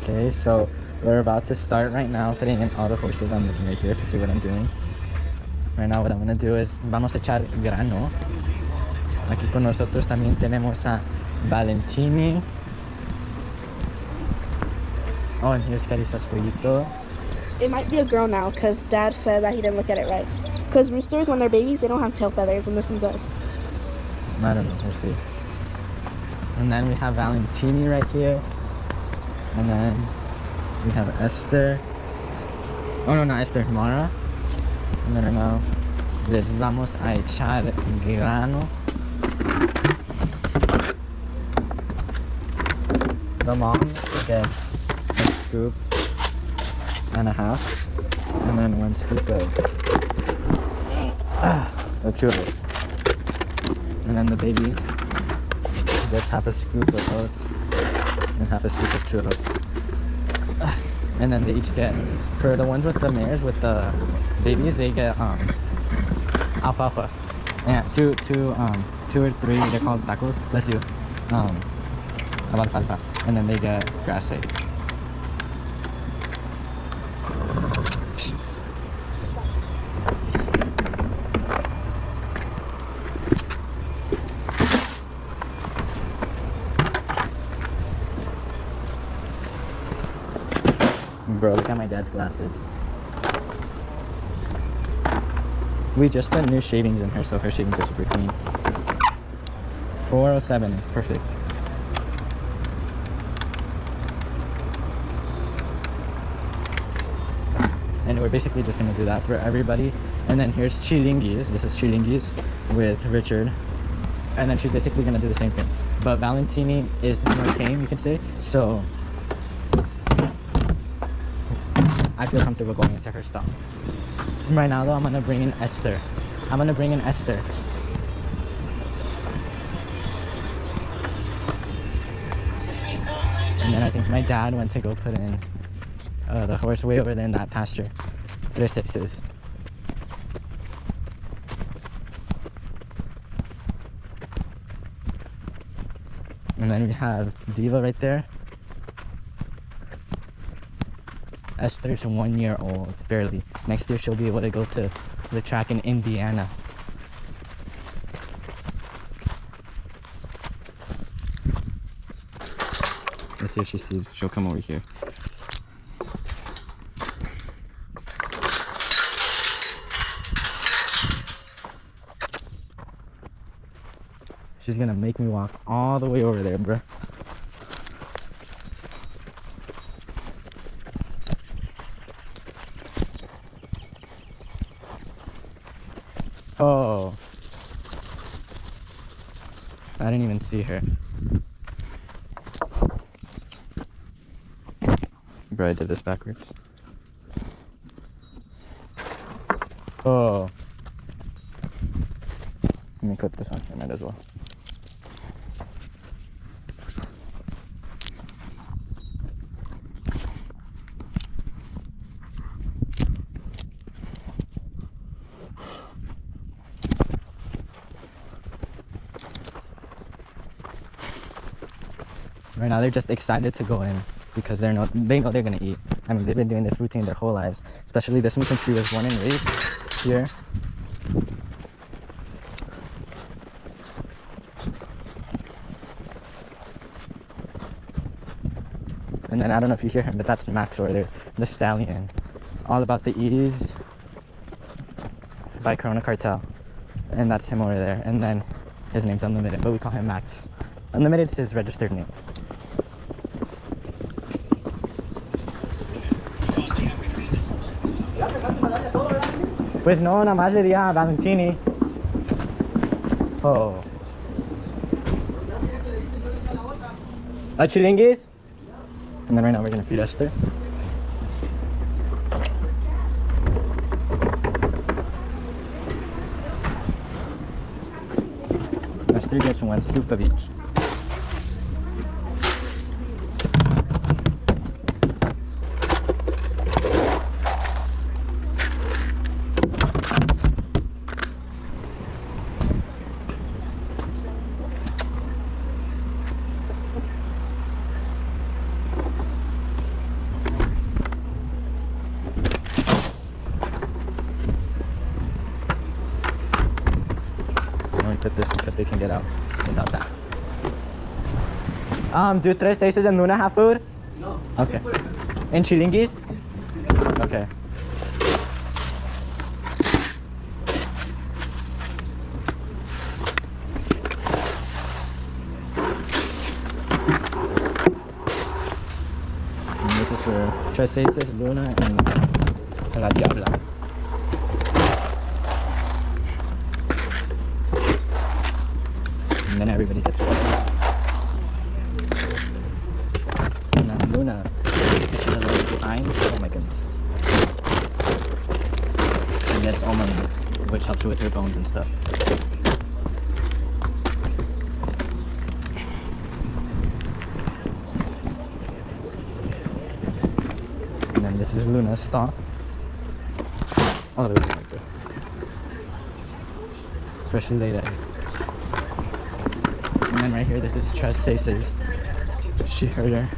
Okay, so we're about to start right now, sitting in all the horses. I'm looking right here to see what I'm doing. Right now what I'm gonna do is, vamos a echar grano. Aquí con nosotros también tenemos a Valentini. Oh, and here's Carissa Squeegito. It might be a girl now because Dad said that he didn't look at it right. Because roosters, when they're babies, they don't have tail feathers, and this one does. I don't know, we'll see. And then we have Valentini right here. And then we have Esther. Oh no, not Esther, Mara. And then right now, les vamos a echar grano. The mom gets a scoop and a half, and then 1 scoop of churros. And then the baby gets half a scoop of oats and half a scoop of churros. And then they each get, for the ones with the mares, with the babies, they get alfalfa. Yeah, two or three, they're called tacos. Bless you. Alfalfa. And then they get grass seed. Bro, look at my dad's glasses. We just put new shavings in her, so her shavings are super clean. 407, perfect. And we're basically just gonna do that for everybody. And then here's Chilinguis. This is Chilinguis with Richard. And then she's basically gonna do the same thing. But Valentini is more tame, you can say. So I feel comfortable going into her stall. Right now though, I'm gonna bring in Esther. And then I think my dad went to go put in the horse way over there in that pasture. Tres sixes. And then we have Diva right there. Esther's 1 year old, barely. Next year she'll be able to go to the track in Indiana. Let's see if she sees. She'll come over here. She's gonna make me walk all the way over there, bruh. Oh, I didn't even see her. Bro, I did this backwards. Oh, let me clip this on here, might as well. Right now they're just excited to go in because they know they're gonna eat. I mean, they've been doing this routine their whole lives, especially this one since she was born and raised here. And then I don't know if you hear him, but that's Max over there, the stallion. All About the Ease by Corona Cartel. And that's him over there. And then his name's Unlimited, but we call him Max. Unlimited is his registered name. Pues no, nada más le di a Valentini. Oh. A Chilinguis? And then right now we're gonna feed Esther. Esther gets 1 scoop of each. they can get out without that. Do Tres Aces and Luna have food? No. Okay. And Chilinguis? Okay. And this is for Tres Aces, Luna, and La Diabla. And then everybody gets water. And then Luna, behind. Oh my goodness. She gets almond, which helps her with her bones and stuff. And then this is Luna's stomp. Oh, they're really good. Especially later. And then right here, this is Tres Aces. Her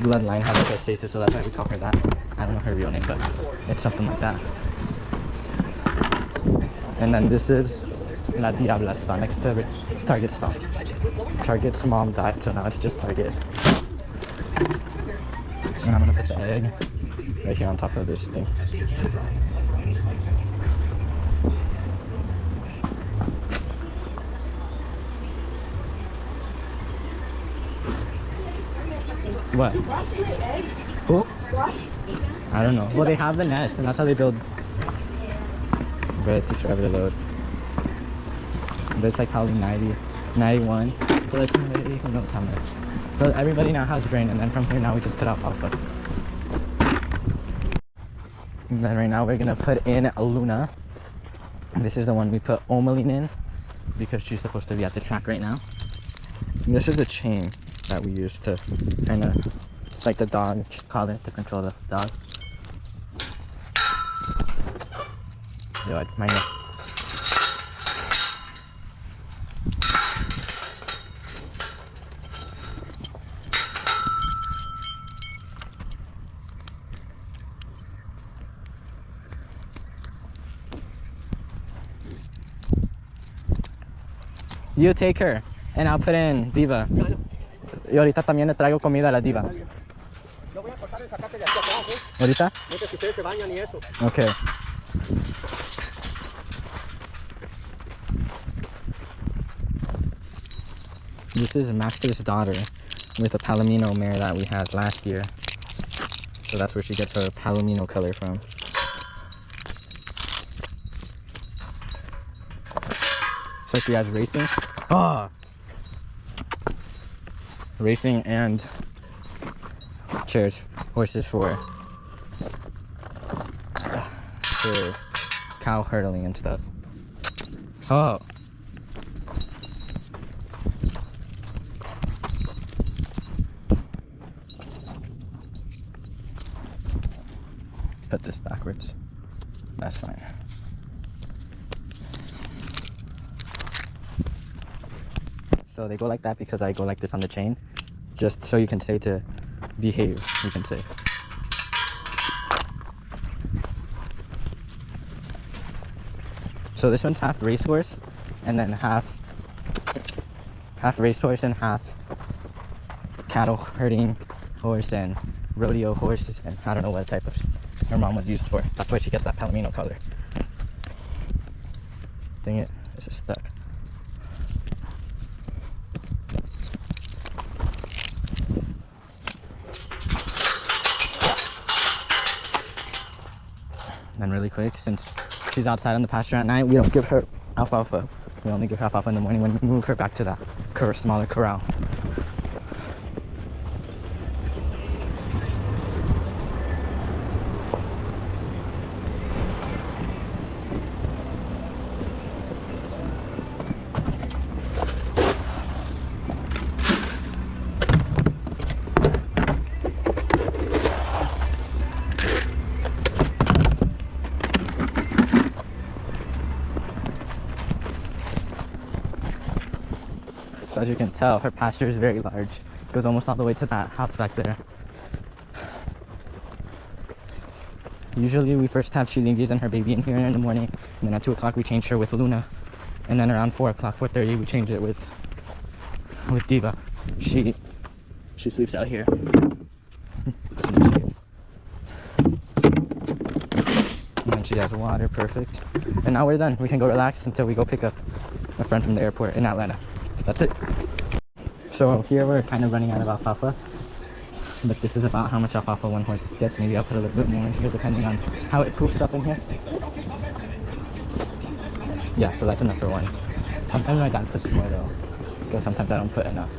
bloodline has a Tres Aces, so that's why we call her that. I don't know her real name, but it's something like that. And then this is La Diabla spa next to Target's spa. Target's mom died, so now it's just Target. And I'm gonna put the egg right here on top of this thing. What? Who? I don't know. Well, they have the nest, and that's how they build. But it takes forever to load. But it's like probably 90, 91. So there's somebody who knows how much. So everybody now has grain, and then from here now we just put alfalfa. And then right now we're gonna put in a Luna. And this is the one we put Omeline in because she's supposed to be at the track right now. And this is the chain that we use to kind of, it's like the dog collar to control the dog. Yo, my neck. You take her, and I'll put in Diva. Y ahorita también le traigo comida a la Diva. Yo voy a cortar el zacate de aquí abajo. ¿Ahorita? No sé si ustedes se bañan y eso. Okay. This is Max's daughter with a Palomino mare that we had last year. So that's where she gets her Palomino color from. So she has racing. Oh! Racing and chairs, horses for cow hurdling and stuff. Oh! Put this backwards. That's fine. So they go like that because I go like this on the chain. Just so you can say to behave, you can say. So this one's half racehorse and then half racehorse and half cattle herding horse and rodeo horse, and I don't know what type of her mom was used for. That's why she gets that Palomino color. Dang it, this is stuck. Then really quick, since she's outside on the pasture at night, we don't give her alfalfa. We only give her alfalfa in the morning when we move her back to that smaller corral. So as you can tell, her pasture is very large. It goes almost all the way to that house back there. Usually we first have Chilinguis and her baby in here in the morning, and then at 2 o'clock we change her with Luna And then around 4 o'clock, 4:30, we change it with Diva. She sleeps out here. Listen to she. And then she has water, perfect. And now we're done. We can go relax until we go pick up a friend from the airport in Atlanta. That's it. So here we're kind of running out of alfalfa. But this is about how much alfalfa one horse gets. Maybe I'll put a little bit more in here depending on how it poops up in here. Yeah, so that's enough for one. Sometimes my dad puts more though, because sometimes I don't put enough.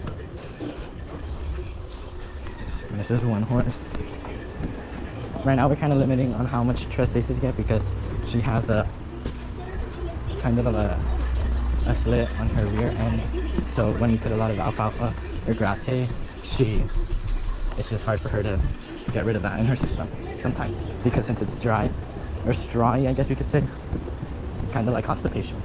And this is one horse. Right now we're kind of limiting on how much Tres Laces get because she has a kind of a slit on her rear end. So when you put a lot of alfalfa or grass hay, it's just hard for her to get rid of that in her system sometimes, because since it's dry or strawy, I guess you could say, kind of like constipation.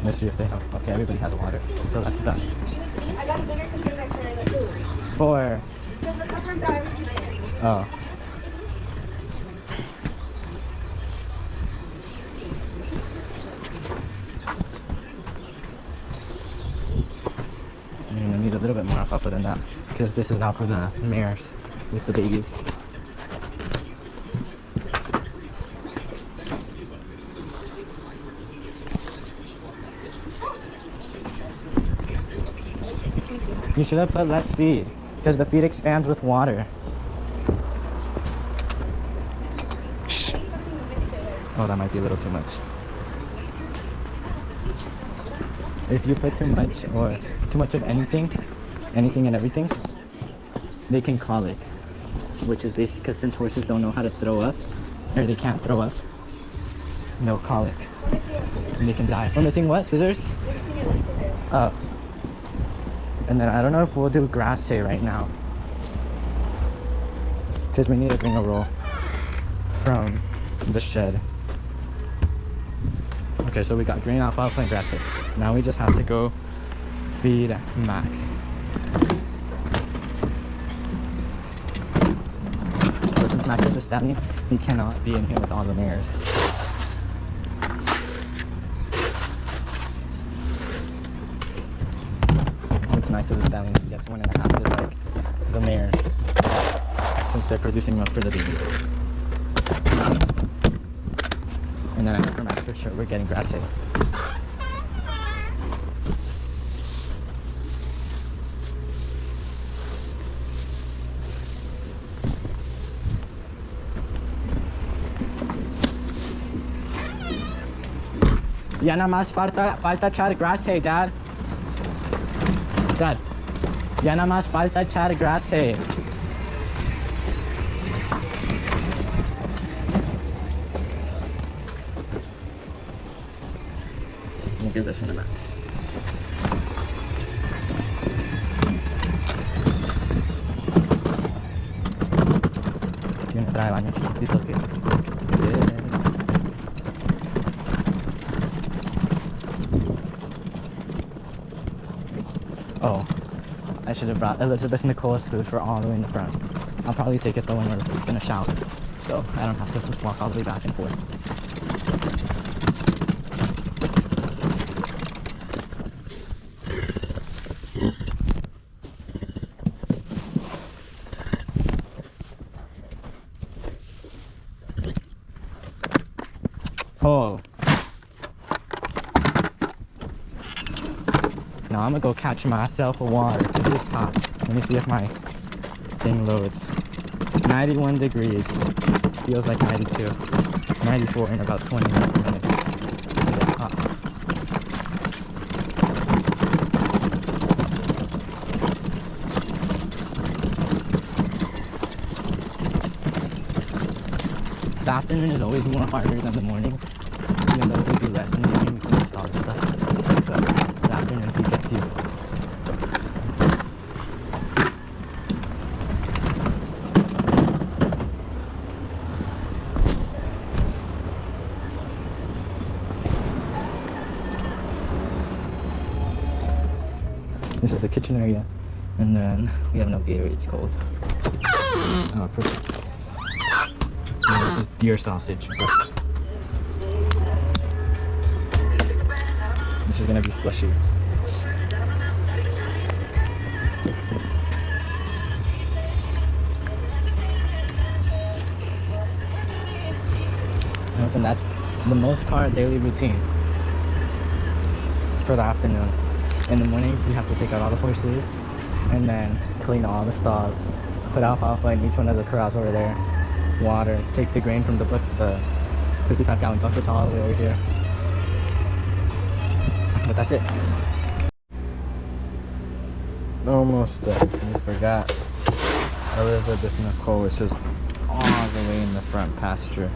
Let's see if they have. Okay, everybody has water, so that's done. I got a bigger container for the food. 4. So the cover got everything. Oh. I'm gonna need a little bit more alfalfa than that, because this is now for the mares with the babies. You should have put less feed, because the feed expands with water. Shh. Oh, that might be a little too much. If you put too much or too much of anything and everything, they can colic, which is basically because since horses don't know how to throw up, or they can't throw up, they'll colic and they can die. We're missing what? Scissors? Oh. And then I don't know if we'll do grass hay right now, because we need to bring a roll from the shed. Okay, so we got green alfalfa and grass hay. Now we just have to go feed Max. So since Max is a stallion, he cannot be in here with all the mares. Since Max is a stallion, he gets 1.5 just like the mares, since they're producing milk for the baby. And then I know for Max for sure we're getting grass hay. Ya nada más falta echar grass hay, Dad. Dad, ya nada más falta echar grass hay. Let me give this one a Max. Tiene trae baño chiquitito aquí. Yeah. Oh, I should have brought Elizabeth Nicole's food for all the way in the front. I'll probably take it though when we're gonna shower, so I don't have to just walk all the way back and forth. Oh. Now I'm gonna go catch myself a water because it's hot. Let me see if my thing loads. 91 degrees. Feels like 92. 94 in about 20 minutes. It's hot. The afternoon is always more harder than the morning. Even though we do less in the morning, we can install stuff. So the afternoon he gets you. This is the kitchen area, and then we have no Gatorade, it's cold. Oh, perfect. deer sausage. This is gonna be slushy. And that's the most part daily routine for the afternoon. In the mornings, we have to take out all the horses and then clean all the stalls, put alfalfa in each one of the corrals over there, water, take the grain from the 55-gallon buckets all the way over here. But that's it. Almost done. We forgot Elizabeth Nicole, which is all the way in the front pasture.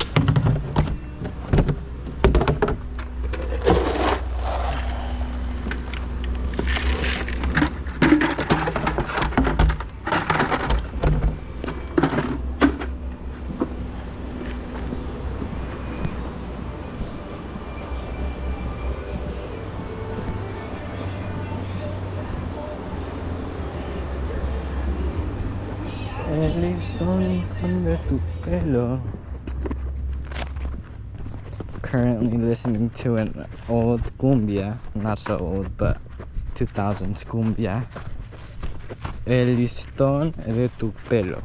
El listón de tu pelo. Currently listening to an old cumbia, not so old, but 2000s cumbia. El listón de tu pelo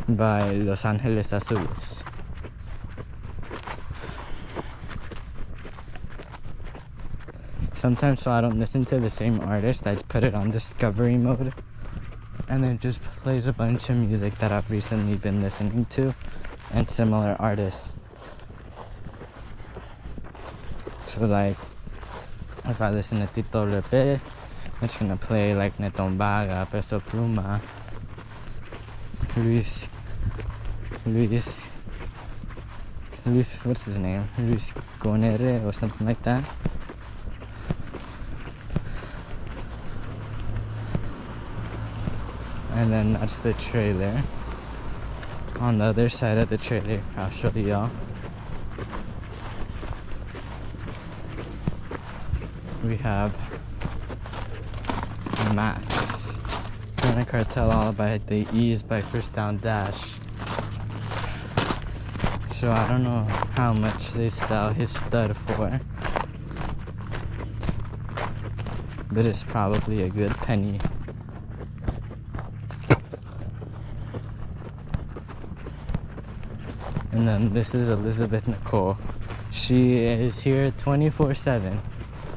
by Los Ángeles Azules. Sometimes, so I don't listen to the same artist, I just put it on discovery mode. And then just plays a bunch of music that I've recently been listening to and similar artists. So like, if I listen to Tito Lepe, it's gonna play like Neton Vaga, Peso Pluma, Luis, what's his name? Luis Conere or something like that. And then that's the trailer. On the other side of the trailer, I'll show y'all. We have Max. Current Cartel all by the Ease by First Down Dash. So I don't know how much they sell his stud for, but it's probably a good penny. And then this is Elizabeth Nicole. She is here 24/7.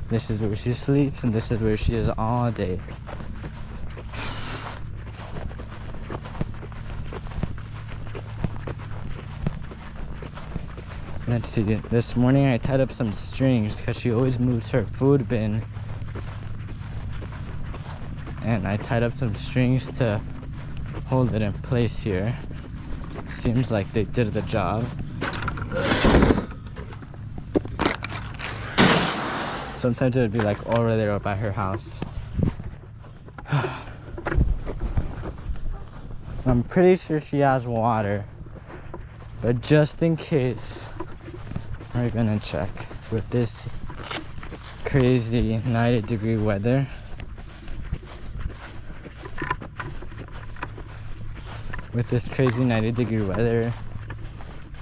This is where she sleeps and this is where she is all day. Let's see, this morning I tied up some strings because she always moves her food bin. And I tied up some strings to hold it in place here. Seems like they did the job. Sometimes it would be like over there by her house. I'm pretty sure she has water, but just in case, we're gonna check. With this crazy 90-degree weather,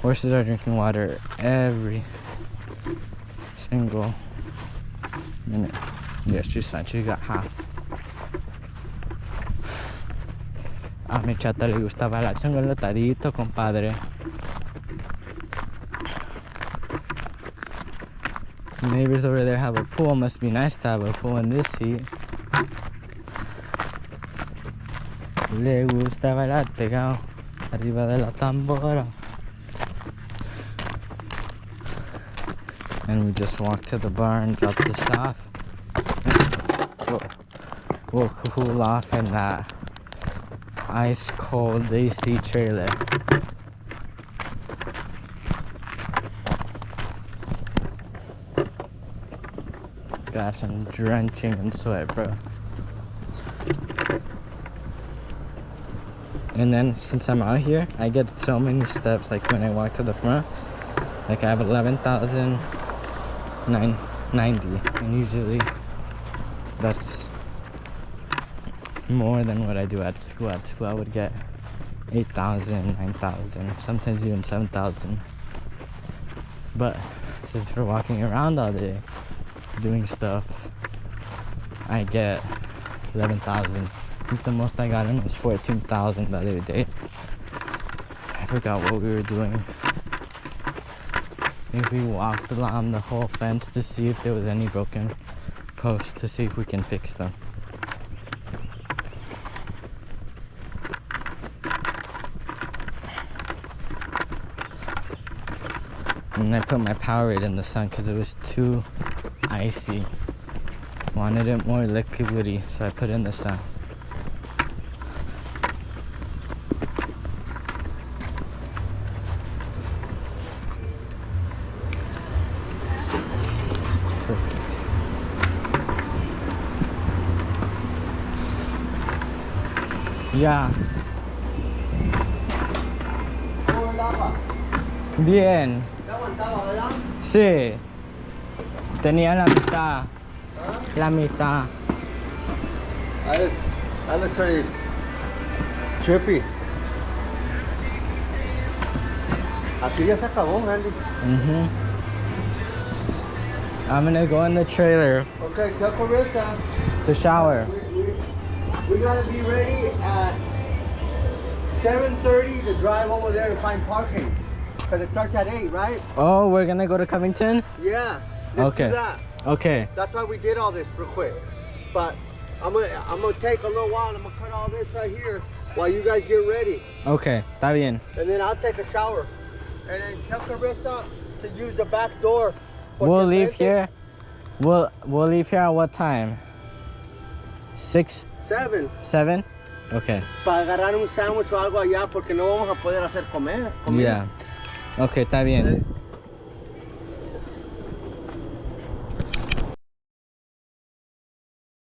horses are drinking water every single minute. Yeah, she's fine. She got half. A mi chata le gustaba el changolotadito, compadre. Neighbors over there have a pool. Must be nice to have a pool in this heat. Le gusta bailar pegado arriba de la tambora. And we just walk to the bar and drop this off. We'll cool off in that ice cold AC trailer. Gosh, I'm drenching in sweat, bro. And then since I'm out here, I get so many steps. Like when I walk to the front, like I have 11,990, and usually that's more than what I do at school. At school I would get 8,000, 9,000, sometimes even 7,000. But since we're walking around all day doing stuff, I get 11,000. I think the most I got in was 14,000 the other day. I forgot what we were doing. I think we walked along the whole fence to see if there was any broken posts, to see if we can fix them. And I put my Powerade in the sun because it was too icy. Wanted it more liquidy, so I put it in the sun. Ya. ¿Cómo andaba? Bien. ¿Ya aguantaba, verdad? Sí. Tenía la mitad. La mitad. That looks pretty trippy. Aquí ya se acabó, Randy. I'm gonna go in the trailer Okay, tell Carissa to shower. we gotta be ready at 7:30 to drive over there to find parking. Because it starts at 8, right? Oh, we're gonna go to Covington? Yeah. Let's Okay. do that. Okay. That's why we did all this real quick. But I'm gonna take a little while and I'm gonna cut all this right here while you guys get ready. Okay. Está bien. And then I'll take a shower. And then tell Carissa to use the back door. We'll leave here. We'll leave here at what time? 6, 7. 7? Okay. Para agarrar un sándwich o algo allá porque no vamos a poder hacer comer. Yeah. Okay, está bien.